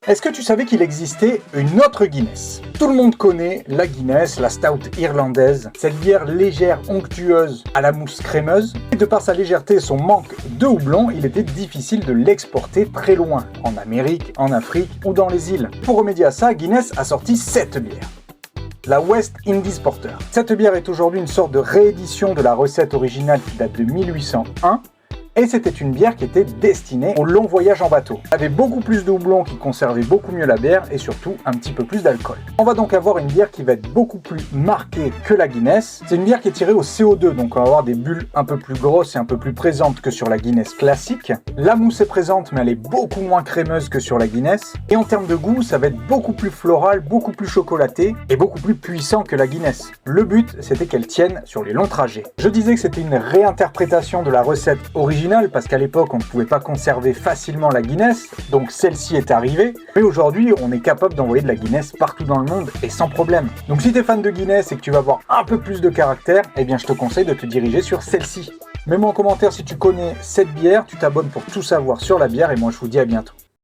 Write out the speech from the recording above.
Est-ce que tu savais qu'il existait une autre Guinness? Tout le monde connaît la Guinness, la stout irlandaise, cette bière légère, onctueuse, à la mousse crémeuse. Et de par sa légèreté et son manque de houblon, il était difficile de l'exporter très loin, en Amérique, en Afrique ou dans les îles. Pour remédier à ça, Guinness a sorti cette bière. La West Indies Porter. Cette bière est aujourd'hui une sorte de réédition de la recette originale qui date de 1801. Et c'était une bière qui était destinée au long voyage en bateau. Elle avait beaucoup plus de houblon qui conservait beaucoup mieux la bière et surtout un petit peu plus d'alcool. On va donc avoir une bière qui va être beaucoup plus marquée que la Guinness. C'est une bière qui est tirée au CO2, donc on va avoir des bulles un peu plus grosses et un peu plus présentes que sur la Guinness classique. La mousse est présente mais elle est beaucoup moins crémeuse que sur la Guinness. Et en termes de goût, ça va être beaucoup plus floral, beaucoup plus chocolaté et beaucoup plus puissant que la Guinness. Le but, c'était qu'elle tienne sur les longs trajets. Je disais que c'était une réinterprétation de la recette originale parce qu'à l'époque on ne pouvait pas conserver facilement la Guinness, donc celle-ci est arrivée, mais aujourd'hui on est capable d'envoyer de la Guinness partout dans le monde et sans problème. Donc si tu es fan de Guinness et que tu vas avoir un peu plus de caractère, eh bien je te conseille de te diriger sur celle-ci. Mets-moi en commentaire si tu connais cette bière, tu t'abonnes pour tout savoir sur la bière et moi je vous dis à bientôt.